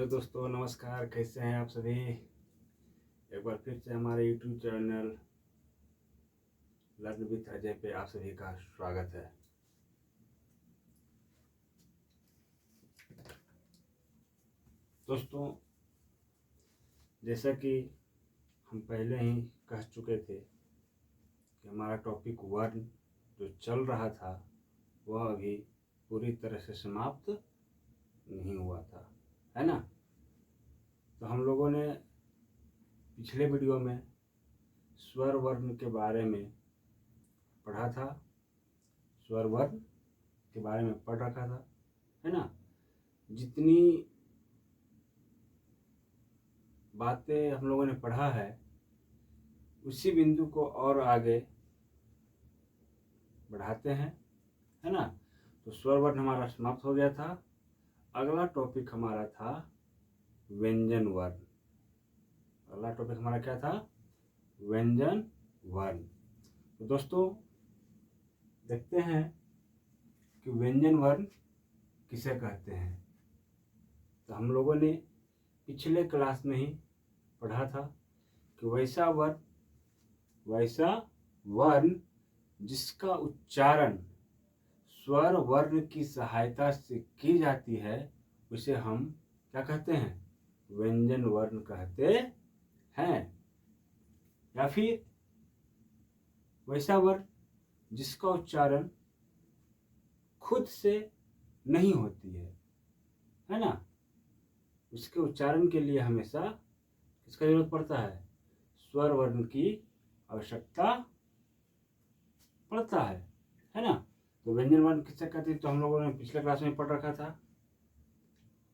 Hello दोस्तों, नमस्कार। कैसे हैं आप सभी? एक बार फिर से हमारे YouTube channel learn with Ajay पे आप सभी का स्वागत है। दोस्तों, जैसा कि हम पहले ही कह चुके थे कि हमारा टॉपिक वर्ण जो चल रहा था वह अभी पूरी तरह से समाप्त नहीं हुआ था, है ना? तो हम लोगों ने पिछले वीडियो में स्वर वर्ण के बारे में पढ़ा था, स्वर वर्ण के बारे में पढ़ रखा था, है ना? जितनी बातें हम लोगों ने पढ़ा है उसी बिंदु को और आगे बढ़ाते हैं, है ना? तो स्वर वर्ण हमारा समाप्त हो गया था। अगला टॉपिक हमारा था व्यंजन वर्ण। अगला टॉपिक हमारा क्या था? व्यंजन वर्ण। तो दोस्तों, देखते हैं कि व्यंजन वर्ण किसे कहते हैं। तो हम लोगों ने पिछले क्लास में ही पढ़ा था कि वैसा वर्ण जिसका उच्चारण स्वर वर्ण की सहायता से की जाती है उसे हम क्या कहते हैं? व्यंजन वर्ण कहते हैं। या फिर वैसा वर्ण जिसका उच्चारण खुद से नहीं होती है ना? उसके उच्चारण के लिए हमेशा किसका जरूरत पड़ता है? स्वर वर्ण की आवश्यकता पड़ता है ना? तो व्यंजन वर्ण किससे कहते हैं तो हम लोगों ने पिछले क्लास में पढ़ रखा था,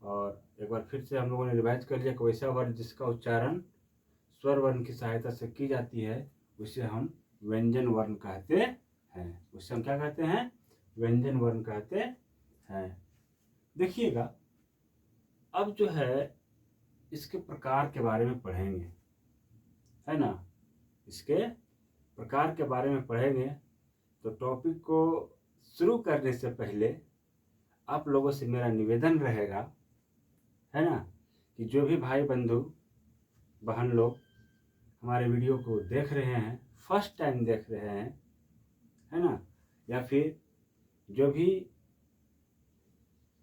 और एक बार फिर से हम लोगों ने रिवाइज कर लिया कि वैसा वर्ण जिसका उच्चारण स्वर वर्ण की सहायता से की जाती है उसे हम व्यंजन वर्ण कहते हैं। उसे हम क्या कहते हैं? व्यंजन वर्ण कहते हैं। देखिएगा, अब जो है इसके प्रकार के बारे में पढ़ेंगे, है ना? इसके प्रकार के बारे में पढ़ेंगे। तो टॉपिक को शुरू करने से पहले आप लोगों से मेरा निवेदन रहेगा, है ना, कि जो भी भाई बंधु बहन लोग हमारे वीडियो को देख रहे हैं, फर्स्ट टाइम देख रहे हैं, है ना, या फिर जो भी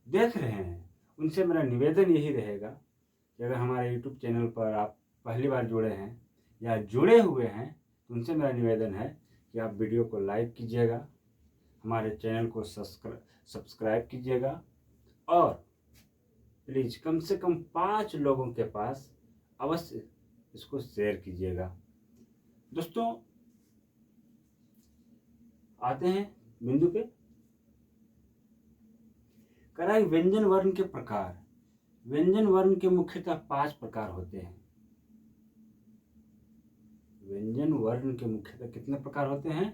देख रहे हैं, उनसे मेरा निवेदन यही रहेगा कि अगर हमारे यूट्यूब चैनल पर आप पहली बार जुड़े हैं या जुड़े हुए हैं तो उनसे मेरा निवेदन है कि आप वीडियो को लाइक कीजिएगा, हमारे चैनल को सब्सक्राइब कीजिएगा, और प्लीज़ कम से कम 5 लोगों के पास अवश्य इसको शेयर कीजिएगा। दोस्तों, आते हैं बिंदु पे। कराई व्यंजन वर्ण के प्रकार। व्यंजन वर्ण के मुख्यतः 5 प्रकार होते हैं। व्यंजन वर्ण के मुख्यतः कितने प्रकार होते हैं?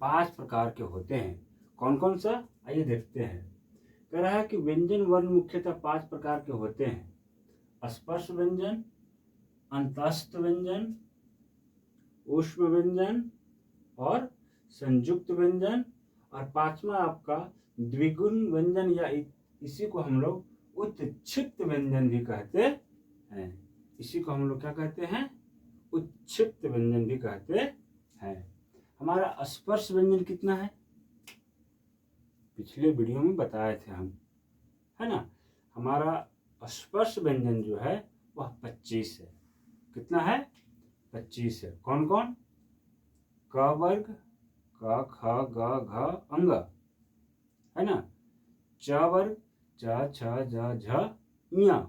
5 प्रकार के होते हैं। कौन कौन सा? आइए देखते हैं। कह रहा है कि व्यंजन वर्ण मुख्यतः 5 प्रकार के होते हैं: स्पर्श व्यंजन, अंतस्थ व्यंजन, ऊष्म व्यंजन और संयुक्त व्यंजन, और 5वां आपका द्विगुण व्यंजन, या इसी को हम लोग उत्क्षिप्त व्यंजन भी कहते हैं। इसी को हम लोग क्या कहते हैं? उत्क्षिप्त व्यंजन भी कहते हैं। हमारा स्पर्श व्यंजन कितना है? पिछले वीडियो में बताए थे हम, है ना? हमारा स्पर्श व्यंजन जो है वह 25 है। कितना है? 25 है। कौन कौन? क वर्ग, क ख ग घ अंग, है ना? च वर्ग, च छ ज झ ञ,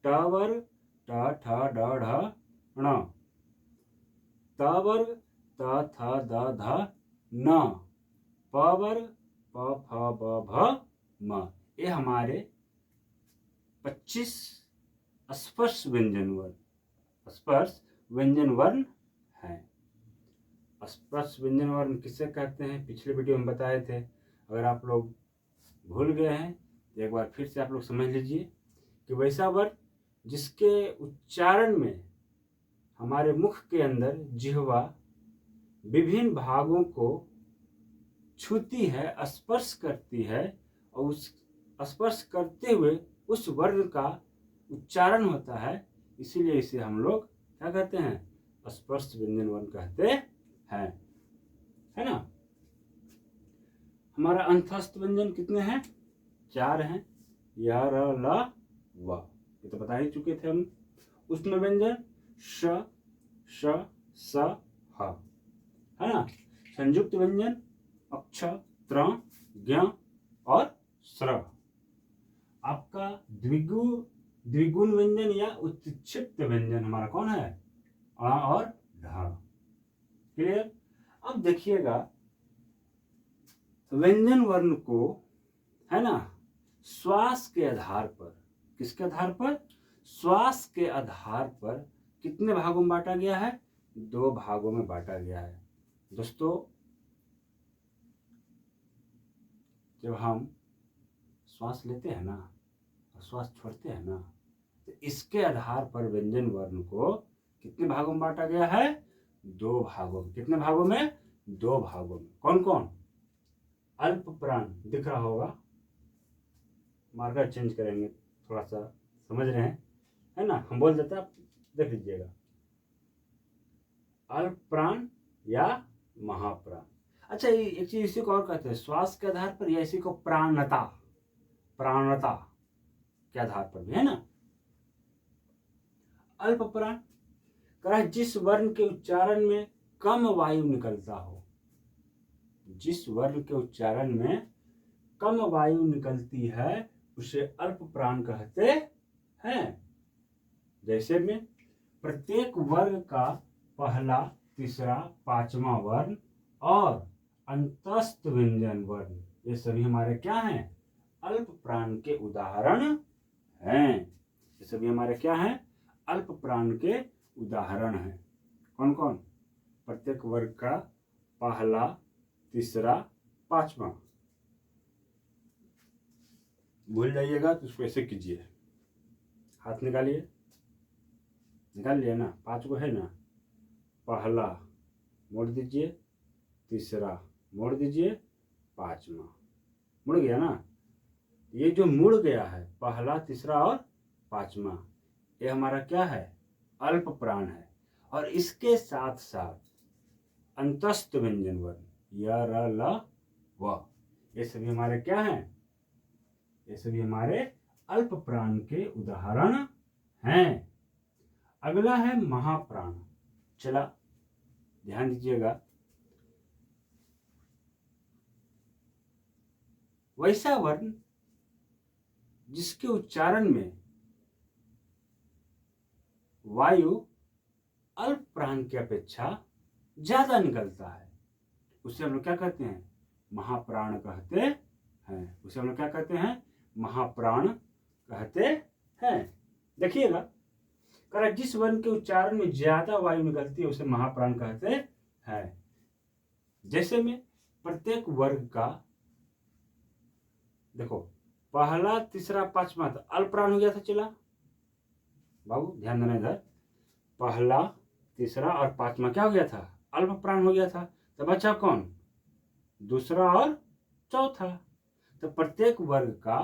ट वर्ग, ट ठ ड ढ ण, त वर्ग, त थ द ध न, प वर्ग, प फ ब भ म। ये हमारे 25 स्पर्श व्यंजन वर्ण, स्पर्श व्यंजन वर्ण है। स्पर्श व्यंजन वर्ण किसे कहते हैं पिछले वीडियो में बताए थे। अगर आप लोग भूल गए हैं तो एक बार फिर से आप लोग समझ लीजिए कि वैसा वर्ण जिसके उच्चारण में हमारे मुख के अंदर जिह्वा विभिन्न भागों को छूती है, स्पर्श करती है, और उस स्पर्श करते हुए उस वर्ण का उच्चारण होता है, इसीलिए इसे हम लोग क्या कहते हैं, स्पर्श व्यंजन वर्ण कहते हैं, है ना। हमारा अंतस्थ व्यंजन कितने हैं, 4 हैं, य र ल व, ये तो बता ही चुके थे हम। उष्ण व्यंजन श श स ह, है ना। संयुक्त व्यंजन अक्ष त्र ज्ञ और स्र। आपका द्विगुण व्यंजन या उत्क्षिप्त व्यंजन हमारा कौन है, अ और ढ। क्लियर। अब देखिएगा व्यंजन वर्ण को, है ना, श्वास के आधार पर, किसके आधार पर, श्वास के आधार पर कितने भागों में बांटा गया है, 2 भागों में बांटा गया है। दोस्तों जब हम श्वास लेते हैं ना और श्वास छोड़ते हैं ना, तो इसके आधार पर व्यंजन वर्ण को कितने भागों में बांटा गया है, 2 भागों में। कितने भागों में, 2 भागों में। कौन कौन, अल्प प्राण, दिख रहा होगा, मार्कर चेंज करेंगे, थोड़ा सा समझ रहे हैं, है ना, हम बोल देते हैं, आप देख लीजिएगा, अल्प प्राण या महाप्राण। अच्छा, एक चीज इसी को और कहते हैं, श्वास के आधार पर, या इसी को प्राणता, प्राणता के आधार पर भी, है ना। अल्प प्राण कह जिस वर्ण के उच्चारण में कम वायु निकलता हो, जिस वर्ण के उच्चारण में कम वायु निकलती है उसे अल्प प्राण कहते हैं। जैसे में प्रत्येक वर्ग का पहला, तीसरा, पांचवा वर्ण और अंतस्थ व्यंजन वर्ण, ये सभी हमारे क्या हैं, अल्प प्राण के उदाहरण हैं। ये सभी हमारे क्या हैं, अल्प प्राण के उदाहरण हैं। कौन कौन, प्रत्येक वर्ग का पहला, तीसरा, पांचवा। भूल जाइएगा तो उसको ऐसे कीजिए, हाथ निकालिए, निकाल लिया ना, 5 को है ना, पहला मोड़ दीजिए, तीसरा मोड़ दीजिए, पांचवा मुड़ गया ना। ये जो मुड़ गया है, पहला, तीसरा और पांचवा, ये हमारा क्या है, अल्प प्राण है। और इसके साथ साथ अंतस्थ व्यंजन वर्ण य र ल व, ये सभी हमारे क्या हैं, ये सभी हमारे अल्प प्राण के उदाहरण हैं। अगला है महाप्राण। चला, ध्यान दीजिएगा, वैसा वर्ण जिसके उच्चारण में वायु अल्प प्राण की अपेक्षा ज्यादा निकलता है, उसे हम लोग क्या कहते हैं, महाप्राण कहते हैं। उसे हम लोग क्या कहते हैं, महाप्राण कहते हैं। देखिएगा, कह जिस वर्ण के उच्चारण में ज्यादा वायु निकलती है उसे महाप्राण कहते हैं। जैसे में प्रत्येक वर्ग का, देखो, पहला, तीसरा, पांचवा तो अल्प प्राण हो गया था। चला बाबू ध्यान देना इधर, पहला, तीसरा और पांचवा क्या हो गया था, अल्प प्राण हो गया था। तो बचा कौन, दूसरा और चौथा। तो प्रत्येक वर्ग का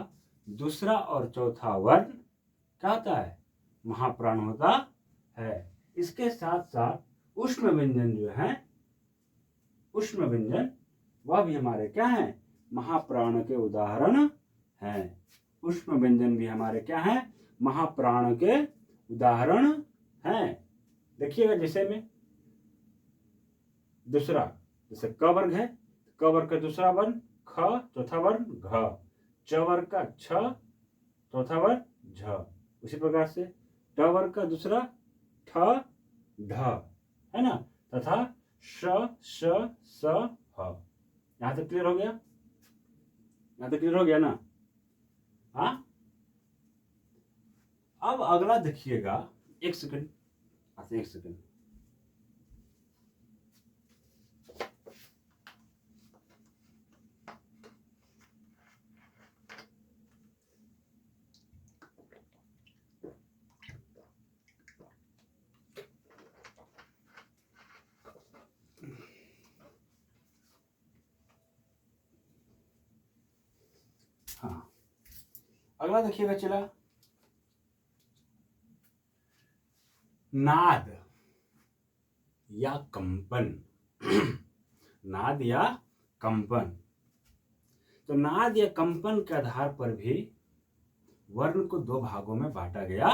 दूसरा और चौथा वर्ण क्या होता है, महाप्राण होता है। इसके साथ साथ उष्ण व्यंजन जो है, उष्ण व्यंजन वह भी हमारे क्या है, महाप्राण के उदाहरण हैं। उष्ण व्यंजन भी हमारे क्या है, महाप्राण के उदाहरण हैं। देखिएगा, जैसे में दूसरा, जैसे क वर्ग है, क वर्ग का दूसरा वर्ण ख, चौथा वर्ण घ, च वर्ग का छ, चौथा वर्ण झ। उसी प्रकार से ट वर्ग का दूसरा ठ ढ, है ना, तथा श श स ह। यहां तक क्लियर हो गया, यहां तक क्लियर हो गया ना। हाँ, अब अगला देखिएगा, एक सेकंड, एक सेकंड। हाँ, अगला देखिएगा, चला नाद या कंपन। नाद या कंपन। तो नाद या कंपन के आधार पर भी वर्ण को दो भागों में बांटा गया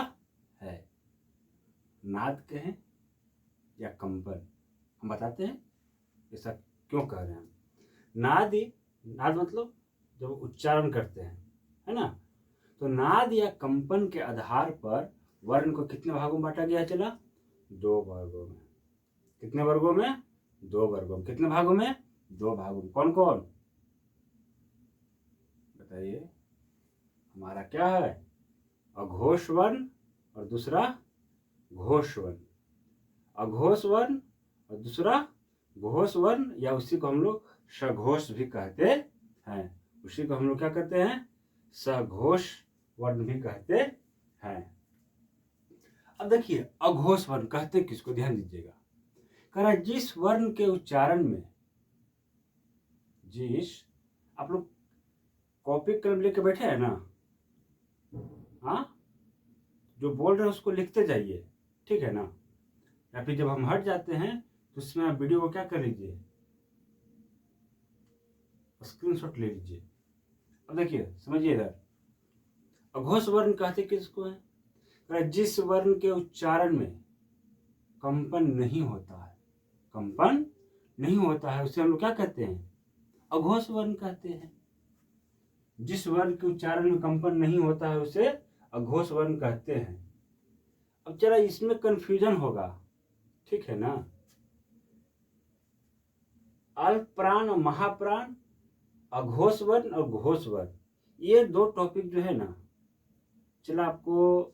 है। नाद कहें या कंपन, हम बताते हैं ऐसा क्यों कह रहे हैं। नाद मतलब जब उच्चारण करते हैं, है ना। तो नाद या कंपन के आधार पर वर्ण को कितने भागों में बांटा गया है? चला, दो वर्गों में। कितने वर्गों में? दो वर्गों में। कितने भागों में? दो भागों में। कौन कौन बताइए? हमारा क्या है? अघोष वर्ण और दूसरा घोष वर्ण। अघोष वर्ण और दूसरा घोष वर्ण, या उसी को हम लोग सघोष भी कहते हैं। उसी को हम लोग क्या कहते हैं? सघोष वर्ण भी कहते हैं। अब देखिए, अघोष वर्ण कहते किसको? ध्यान दीजिएगा। कह रहा है जिस वर्ण के उच्चारण में, आप लोग कॉपी कलम लेके बैठे हैं ना, हाँ, जो बोल रहे हैं उसको लिखते जाइए, ठीक है ना। या फिर जब हम हट जाते हैं तो उसमें आप वीडियो को क्या कर लीजिए, स्क्रीनशॉट ले लीजिए। अब देखिए, समझिए इधर, अघोष वर्ण कहते किसको है? जिस वर्ण के उच्चारण में कंपन नहीं होता है, कंपन नहीं होता है, उसे हम लोग क्या कहते हैं? अघोष वर्ण कहते हैं। जिस वर्ण के उच्चारण में कंपन नहीं होता है उसे अघोष वर्ण कहते हैं। अब जरा इसमें कंफ्यूजन होगा, ठीक है ना। अल्प प्राण और महाप्राण, अघोष वर्ण और घोष वर्ण, ये दो टॉपिक जो है ना, चला आपको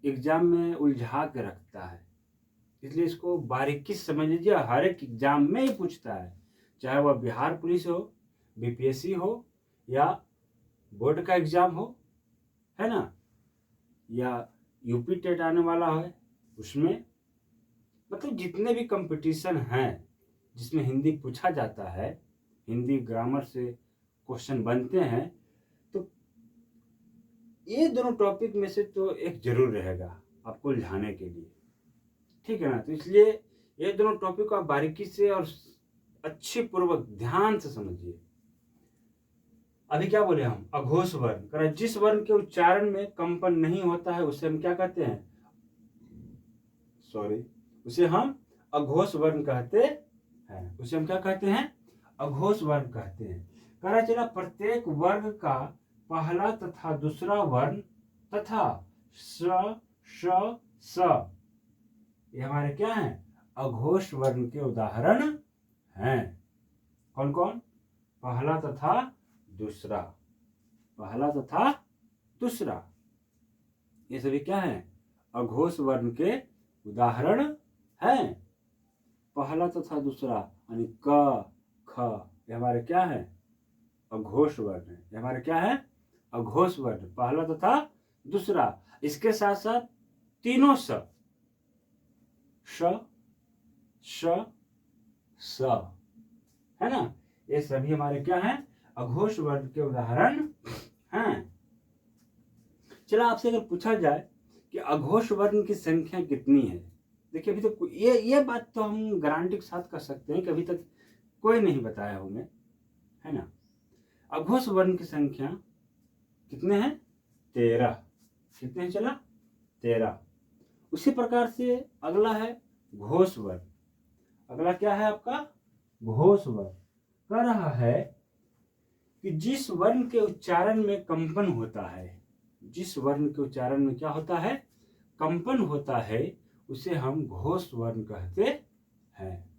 एग्जाम में उलझा के रखता है। इसलिए इसको बारीकी से समझ लीजिए, हर एक एग्जाम में ही पूछता है, चाहे वह बिहार पुलिस हो, बीपीएससी हो, या बोर्ड का एग्जाम हो, है ना, या यूपी टेट आने वाला है उसमें, मतलब जितने भी कंपटीशन हैं जिसमें हिंदी पूछा जाता है, हिंदी ग्रामर से क्वेश्चन बनते हैं, तो ये दोनों टॉपिक में से तो एक जरूर रहेगा आपको उलझाने के लिए, ठीक है ना। तो इसलिए ये दोनों टॉपिक को आप बारीकी से और अच्छी पूर्वक ध्यान से समझिए। अभी क्या बोले हम? अघोष वर्ण। जिस वर्ण के उच्चारण में कंपन नहीं होता है उसे हम क्या कहते हैं? उसे हम अघोष वर्ण कहते हैं। उसे हम क्या कहते हैं? अघोष वर्ण कहते हैं। कहा चला प्रत्येक वर्ग का पहला तथा दूसरा वर्ण तथा स, श, स, ये हमारे क्या हैं? अघोष वर्ण के उदाहरण हैं। कौन कौन? पहला तथा दूसरा, पहला तथा दूसरा, ये सभी क्या है? अघोष वर्ण के उदाहरण हैं। पहला तथा दूसरा यानी क, ख, ये हमारे क्या है? अघोष वर्ण है। ये हमारे क्या है? अघोष वर्ण, पहला तथा दूसरा। इसके साथ साथ तीनों स, श, श, स, है ना, ये सभी हमारे क्या हैं? अघोष वर्ण के उदाहरण हैं। चला आपसे अगर पूछा जाए कि अघोष वर्ण की संख्या कितनी है, देखिए अभी तो ये बात तो हम गारंटी के साथ कर सकते हैं कि अभी तक कोई नहीं बताया हमें, है ना। अघोष वर्ण की संख्या कितने हैं? 13। कितने हैं? चला 13। उसी प्रकार से अगला है घोष वर्ण। अगला क्या है आपका? घोष वर्ण। कह रहा है कि जिस वर्ण के उच्चारण में कंपन होता है, जिस वर्ण के उच्चारण में क्या होता है? कंपन होता है, उसे हम घोष वर्ण कहते हैं।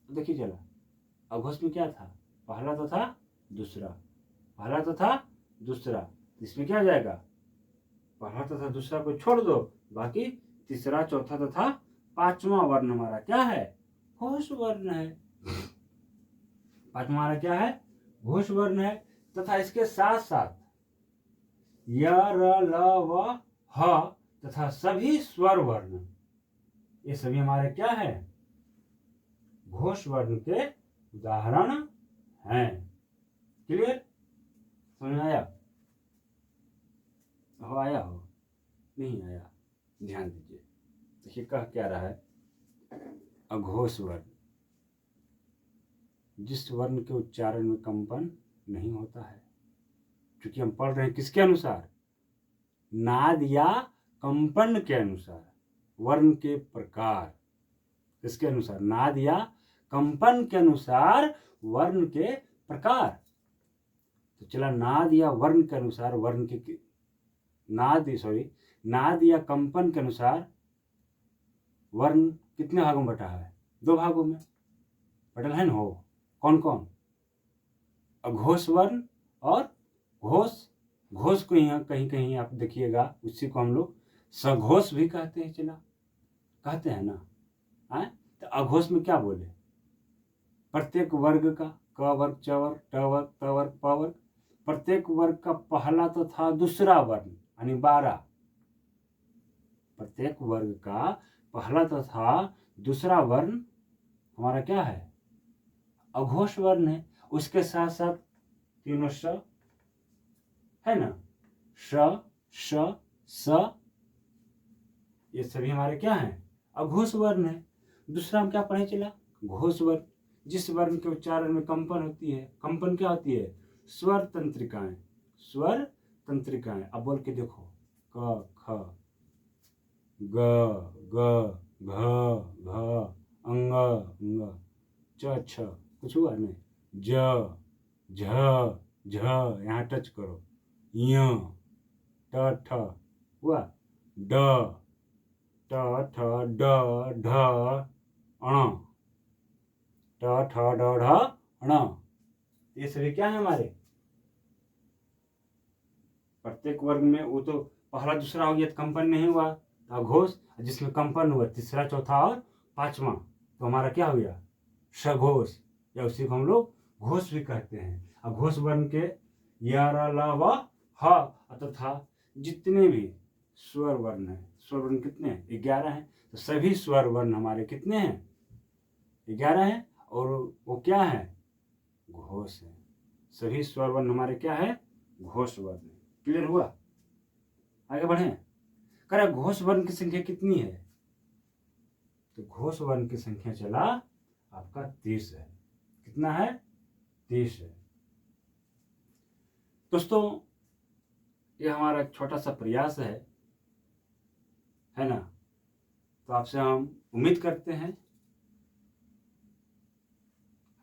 देखिए चला, अघोष में क्या था? पहला तथा दूसरा, पहला तथा दूसरा। इसमें क्या आ जाएगा? पहला तथा दूसरा को छोड़ दो, बाकी तीसरा, चौथा तथा पांचवा वर्ण हमारा क्या है? घोष वर्ण है। पांचवा हमारा क्या है? घोष वर्ण है। तथा इसके साथ साथ य, र, ल, व, ह तथा सभी स्वर वर्ण, ये सभी हमारे क्या है? घोष वर्ण के उदाहरण हैं। क्लियर? समझ आया? आया हो? नहीं आया? ध्यान दीजिए। देखिए कह क्या रहा है, अघोष वर्ण, जिस वर्ण के उच्चारण में कंपन नहीं होता है। क्योंकि हम पढ़ रहे हैं किसके अनुसार, नाद या कंपन के अनुसार, वर्ण के प्रकार, किसके अनुसार, नाद या कंपन के अनुसार वर्ण के प्रकार। तो चला नाद या वर्ण के अनुसार वर्ण के नाद या कंपन के अनुसार वर्ण कितने भागों में बटा है, 2 भागों में बटल है ना। हो कौन कौन, अघोष वर्ण और घोष। घोष को यहाँ कहीं कहीं आप देखिएगा, उसी को हम लोग सघोष भी कहते हैं, चला कहते हैं ना। आए तो अघोष में क्या बोले, प्रत्येक वर्ग का, क वर्ग, च वर्ग, ट वर्ग, त वर्ग, प वर्ग, प्रत्येक वर्ग का पहला तो था दूसरा वर्ण यानी 12। प्रत्येक वर्ग का पहला तो था दूसरा वर्ण हमारा क्या है, अघोष वर्ण है। उसके साथ साथ तीनों स है ना, श, श, स, ये सभी हमारे क्या हैं, अघोष वर्ण है। दूसरा हम क्या पढ़े चला, घोष वर्ण, जिस वर्ण के उच्चारण में कंपन होती है। कंपन क्या होती है, स्वर तंत्रिकाएं, स्वर तंत्रिकाएं। अब बोल के देखो, क, ख, ग, ग, घ, घ, अंग, अंग, च, छ, कुछ हुआ नहीं, ज, झ, झ, यहाँ टच करो, य, ट, ठ हुआ, ड, ट, ठ, ड, ढ, अण, ट, ठ, ड, ढ, अण। ये सभी क्या है हमारे, प्रत्येक वर्ग में वो तो पहला दूसरा हो गया तो कंपन नहीं हुआ, अघोष। जिसमें कंपन हुआ तीसरा, चौथा और पांचवा, तो हमारा क्या हो गया, सघोष, या उसी को हम लोग घोष भी कहते हैं। अघोष वर्ण के या, र, ल, व, ह तथा जितने भी स्वर वर्ण है, स्वर वर्ण कितने हैं, 11 हैं। तो सभी स्वर वर्ण हमारे कितने हैं, 11 हैं। और वो क्या है, घोष है। सभी स्वर वर्ण हमारे क्या है, घोष वर्ण है। क्लियर हुआ, आगे बढ़े। कह घोष वर्ण की संख्या कितनी है, तो घोष वर्ण की संख्या चला आपका 30 है। कितना है, 30 है। दोस्तों ये हमारा एक छोटा सा प्रयास है ना। तो आपसे हम उम्मीद करते हैं,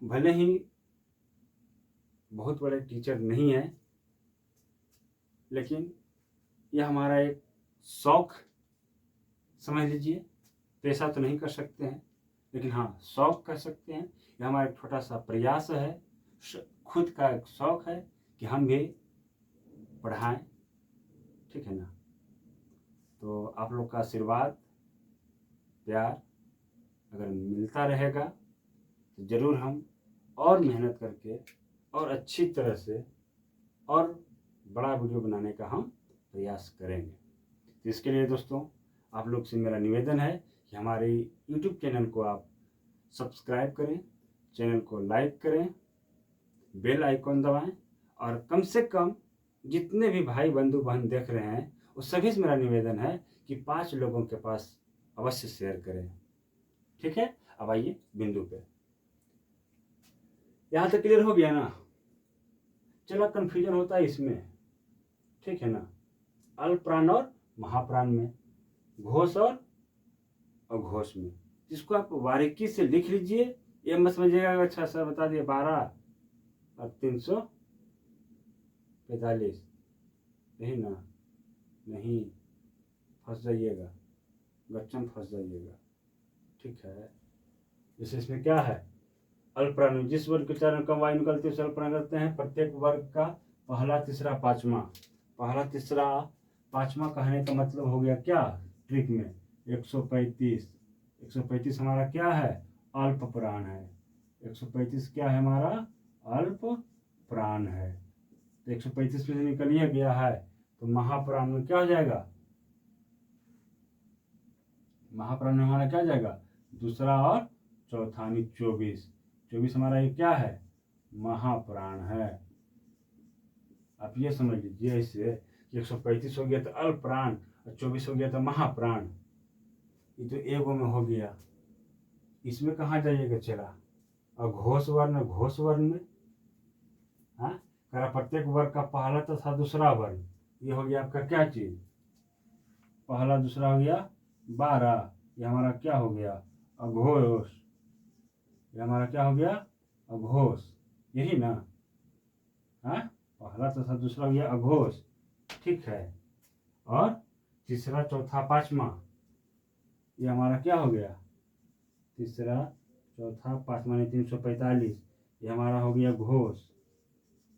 भले ही बहुत बड़े टीचर नहीं है, लेकिन यह हमारा एक शौक समझ लीजिए। पेशा तो नहीं कर सकते हैं, लेकिन हाँ शौक कर सकते हैं। यह हमारा एक छोटा सा प्रयास है, खुद का एक शौक है कि हम भी पढ़ाएं, ठीक है ना। तो आप लोग का आशीर्वाद, प्यार अगर मिलता रहेगा तो ज़रूर हम और मेहनत करके और अच्छी तरह से और बड़ा वीडियो बनाने का हम प्रयास करेंगे। तो इसके लिए दोस्तों आप लोग से मेरा निवेदन है कि हमारे YouTube चैनल को आप सब्सक्राइब करें, चैनल को लाइक करें, बेल आइकॉन दबाएं, और कम से कम जितने भी भाई बंधु बहन देख रहे हैं उस सभी से मेरा निवेदन है कि 5 लोगों के पास अवश्य शेयर करें। ठीक है, अब आइए बिंदु पे। यहाँ तक क्लियर हो गया ना। चलो कंफ्यूजन होता है इसमें, ठीक है ना, अल्पप्राण और महाप्राण में, घोष और अघोष में। जिसको आप बारीकी से लिख लीजिए, ये मत समझिएगा अच्छा सर बता दिए 12 और 345, नहीं ना, नहीं, फंस जाइएगा, गच्चन फंस जाइएगा, ठीक है। जैसे इसमें क्या है, अल्पप्राण, जिस वर्ग के उच्चारण कम वायु निकलती है उसे अल्पप्राण कहते हैं। प्रत्येक वर्ग का पहला, तीसरा, पांचवा, पहला, तीसरा, पांचवा कहने का मतलब हो गया क्या, ट्रिक में 135। 135 हमारा क्या है, अल्प प्राण है। 135 क्या है हमारा, अल्प प्राण है। तो 135 में से निकलिए गया है, तो महाप्राण में क्या हो जाएगा, महाप्राण में हमारा क्या हो जाएगा, दूसरा और चौथा, 24। 24 हमारा ये क्या है, महाप्राण है। आप ये समझ लीजिए इससे, 135 हो गया तो अल्प प्राण और 24 हो गया तो महाप्राण। ये तो एगो में हो गया, इसमें कहाँ जाइएगा चला। और घोष वर्ण, घोष वर्ण में हाँ करा प्रत्येक वर्ग का पहला तथा दूसरा वर्ण, ये हो गया आपका क्या चीज, पहला दूसरा हो गया 12, ये हमारा क्या हो गया अघोष, ये हमारा क्या हो गया अघोष, यही ना। हाँ पहला तथा दूसरा हो गया अघोष, ठीक है। और तीसरा चौथा पांचवा ये हमारा क्या हो गया, तीसरा चौथा पांचवा ने 345, ये हमारा हो गया घोष,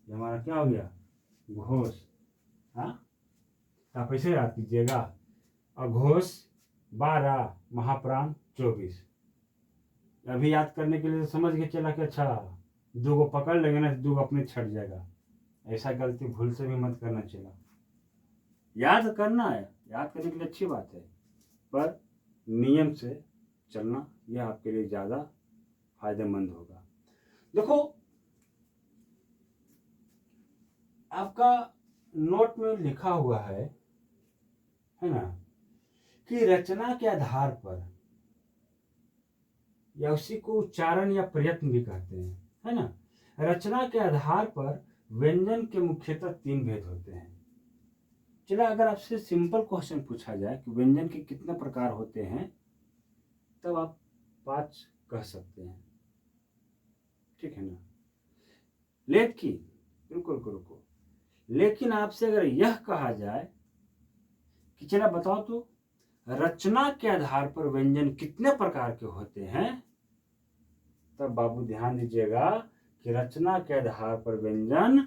ये हमारा क्या हो गया घोष। हाँ आप ऐसे याद कीजिएगा, अघोष 12, महाप्राण 24। अभी याद करने के लिए तो समझ के चला कि अच्छा दो को पकड़ लेंगे ना, दो अपने छट जाएगा। ऐसा गलती भूल से भी मत करना चला, याद करना है, याद करने के लिए अच्छी बात है, पर नियम से चलना यह आपके लिए ज़्यादा फायदेमंद होगा। देखो आपका नोट में लिखा हुआ है ना, कि रचना के आधार पर, या उसी को उच्चारण या प्रयत्न भी कहते हैं, है ना। रचना के आधार पर व्यंजन के मुख्यतः 3 भेद होते हैं। चला अगर आपसे सिंपल क्वेश्चन पूछा जाए कि व्यंजन के कितने प्रकार होते हैं, तब आप 5 कह सकते हैं, ठीक है ना। लेकिन बिल्कुल रुको, लेकिन आपसे अगर यह कहा जाए कि चला बताओ तो रचना के आधार पर व्यंजन कितने प्रकार के होते हैं, तब बाबू ध्यान दीजिएगा कि रचना के आधार पर व्यंजन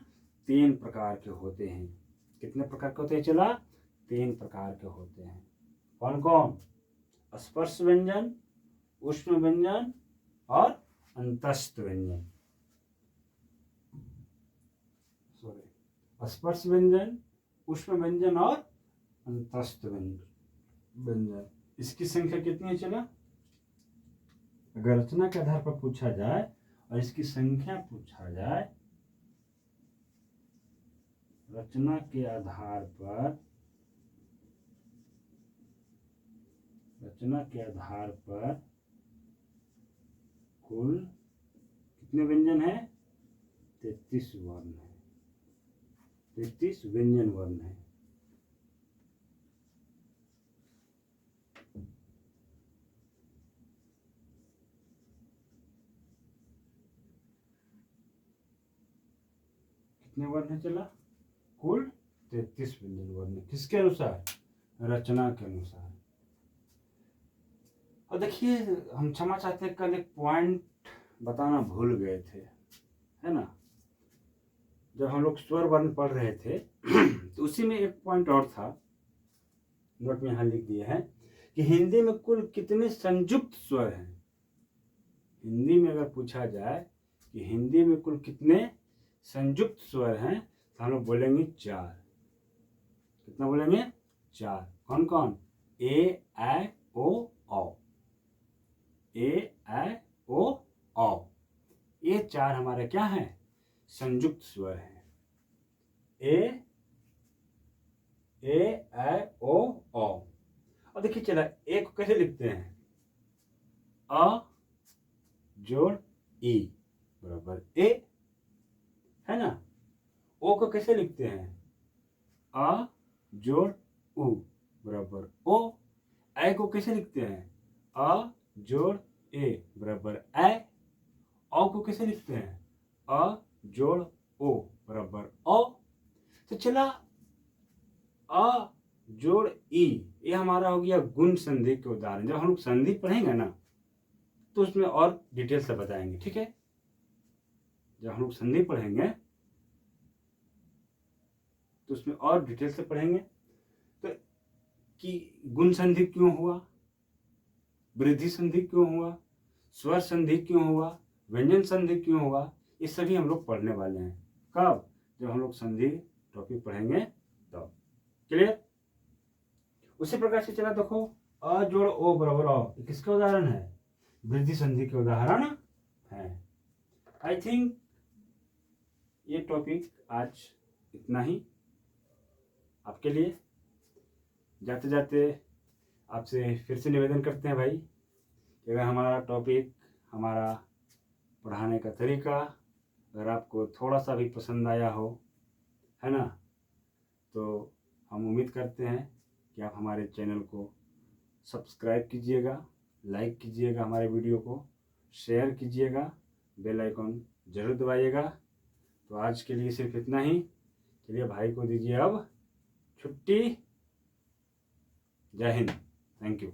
3 प्रकार के होते हैं। कितने प्रकार के होते हैं चला, 3 प्रकार के होते हैं। कौन कौन, स्पर्श व्यंजन, उष्ण व्यंजन और अंतस्थ व्यंजन। सॉरी, स्पर्श व्यंजन, उष्ण व्यंजन और अंतस्थ व्यंजन। इसकी संख्या कितनी है चला, अगर रचना के आधार पर पूछा जाए और इसकी संख्या पूछा जाए, रचना के आधार पर, रचना के आधार पर कुल कितने व्यंजन है, 33 वर्ण है, 33 व्यंजन वर्ण है। कितने वर्ण है चला, कुल 33 व्यंजन वर्ण। किसके अनुसार, रचना के अनुसार। और देखिए हम क्षमा चाहते हैं, कल एक पॉइंट बताना भूल गए थे, है ना। जब हम लोग स्वर वर्ण पढ़ रहे थे तो उसी में एक पॉइंट और था, नोट में यहाँ लिख दिए हैं कि हिंदी में कुल कितने संयुक्त स्वर हैं। हिंदी में अगर पूछा जाए कि हिंदी में कुल कितने संयुक्त स्वर हैं, तो हम लोग बोलेंगे 4। कितना बोलेंगे, 4। कौन कौन, ए ऐ ओ औ, ए ऐ ओ औ, ये 4 हमारे क्या हैं, संयुक्त स्वर हैं। ए ऐ ओ औ। और देखिए चला ए को कैसे लिखते हैं, अ जोड़ ई बराबर ए, है ना। ओ को कैसे लिखते हैं, अ जोड़ उ बराबर ओ। ऐ को कैसे लिखते हैं, अ जोड़ ए बराबर ऐ। औ को कैसे लिखते हैं, अ जोड़ ओ बराबर औ। तो चला अ जोड़ ई, ये हमारा हो गया गुण संधि के उदाहरण। जब हम लोग संधि पढ़ेंगे ना तो उसमें और डिटेल से बताएंगे, ठीक है। जब हम लोग संधि पढ़ेंगे तो उसमें और डिटेल से पढ़ेंगे, तो कि गुण संधि क्यों हुआ, वृद्धि संधि क्यों हुआ, स्वर संधि क्यों हुआ, व्यंजन संधि क्यों हुआ, ये सभी हम लोग पढ़ने वाले हैं। कब, जब हम लोग संधि टॉपिक पढ़ेंगे तो। क्लियर। उसी प्रकार से चला देखो, अ जोड़ ओ बराबर औ, किसका उदाहरण है, वृद्धि संधि के उदाहरण है। आई थिंक ये टॉपिक आज इतना ही आपके लिए। जाते जाते आपसे फिर से निवेदन करते हैं भाई कि अगर हमारा टॉपिक, हमारा पढ़ाने का तरीका अगर आपको थोड़ा सा भी पसंद आया हो, है ना, तो हम उम्मीद करते हैं कि आप हमारे चैनल को सब्सक्राइब कीजिएगा, लाइक कीजिएगा, हमारे वीडियो को शेयर कीजिएगा, बेल आइकॉन ज़रूर दबाइएगा। तो आज के लिए सिर्फ इतना ही। चलिए भाई को दीजिए अब छुट्टी। जय हिंद। Thank you.